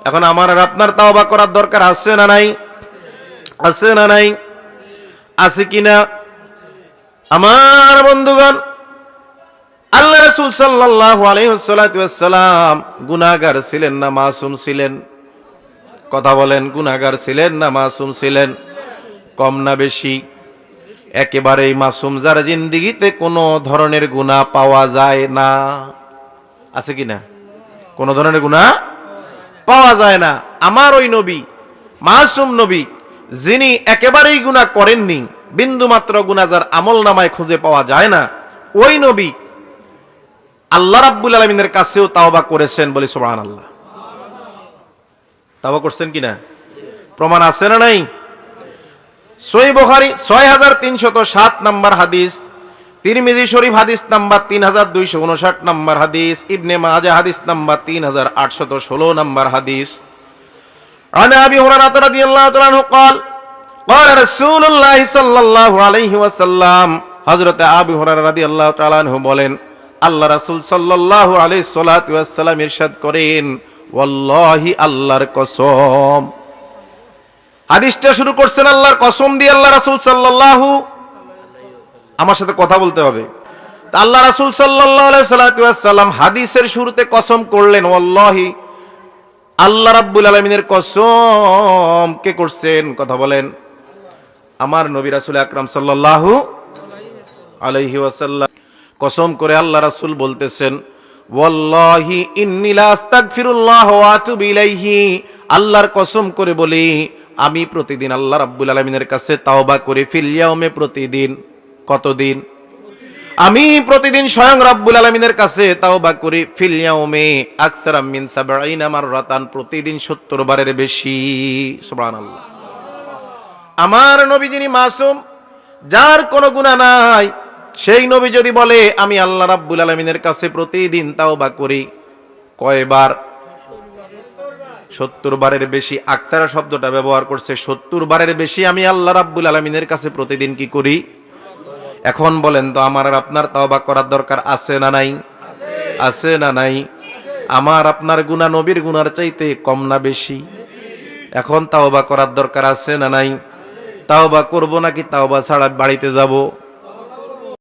এখন আমার আর আপনার তাওবা করার দরকার আছে না নাই? আছে না নাই? আছে কিনা? আমার বন্ধুগণ, আল্লাহ রাসূল সাল্লাল্লাহু আলাইহি ওয়াসাল্লাম গুনাহগার ছিলেন না মাসুম ছিলেন? কথা বলেন, গুনাহগার ছিলেন না মাসুম ছিলেন? কম না বেশি? একেবারেই মাসুম, যার জিন্দেগিতে কোনো ধরনের গুনাহ পাওয়া যায় না। আছে কিনা? কোনো ধরনের গুনাহ পাওয়া যায় না। আমার ওই নবী, মাসুম নবী, যিনি একেবারেই গুনাহ করেননি, বিন্দুমাত্র গুনাহ যার আমলনামায় খুঁজে পাওয়া যায় না, ওই নবী আল্লাহ রাব্বুল আলামিনের কাছেও তাওবা করেছেন। বলি সুবহানাল্লাহ। তাওবা করছেন কিনা? প্রমাণ আছে না নাই? সহিহ বুখারী 6307 নম্বর হাদিস, তিরমিজি শরীফ হাদিস নাম্বার 3259 নম্বর হাদিস, ইবনে মাজাহ হাদিস নাম্বার 3816 নম্বর হাদিস। আন আবি হুরায়রা রাদিয়াল্লাহু তাআলা আনহু قال قال رسول الله صلى الله عليه وسلم, হযরত আবু হুরায়রা রাদিয়াল্লাহু তাআলা আনহু বলেন, আল্লাহ রাসূল সাল্লাল্লাহু আলাইহি ওয়াসাল্লাম ইরশাদ করেন, ওয়াল্লাহি, আল্লাহর কসম। হাদিসটা শুরু করছেন আল্লাহর কসম দিয়ে আল্লাহ রাসূল সাল্লাল্লাহু, আমার সাথে কথা বলতে হবে। তা আল্লাহ রাসূল সাল্লাল্লাহু আলাইহি ওয়াসাল্লাম হাদিসের শুরুতে কসম করলেন, ওয়াল্লাহি, আল্লাহ রাব্বুল আলামিনের কসম। কে করছেন? কথা বলেন। আমার নবী রাসূল আকরাম সাল্লাল্লাহু আলাইহি ওয়াসাল্লাম কসম করে আল্লাহ রাসূল বলতেছেন, ওয়াল্লাহি ইন্নী লা আস্তাগফিরুল্লাহ ওয়া আতুবু ইলাইহি, আল্লাহর কসম করে বলি, আমি প্রতিদিন আল্লাহ রাব্বুল আলামিনের কাছে তাওবা করি। ফিল ইয়াউমে, প্রতিদিন। কতদিন? আমি প্রতিদিন স্বয়ং রাব্বুল আলামিনের কাছে তাওবা করি। ফিল ইয়াউমে আকসারা মিন 70 মাররাতান, প্রতিদিন 70 বারের বেশি। সুবহানাল্লাহ। আমার নবী যিনি মাসুম, যার কোনো গুনাহ নাই, সেই নবী যদি বলে আমি আল্লাহ রাব্বুল আলামিনের কাছে প্রতিদিন তাওবা করি, কয়বার? 70 বারের বেশি। আকসারা শব্দটা ব্যবহার করছে, 70 বারের বেশি আমি আল্লাহ রাব্বুল আলামিনের কাছে প্রতিদিন কি করি? এখন বলেন তো, আমার আর আপনার তাওবা করার দরকার আছে না নাই? আছে না নাই? আমার আপনার গুনাহ নবীর গুনার চাইতে কম না বেশি? এখন তাওবা করার দরকার আছে না নাই? তাওবা করব নাকি তাওবা ছাড়া বাড়িতে যাব?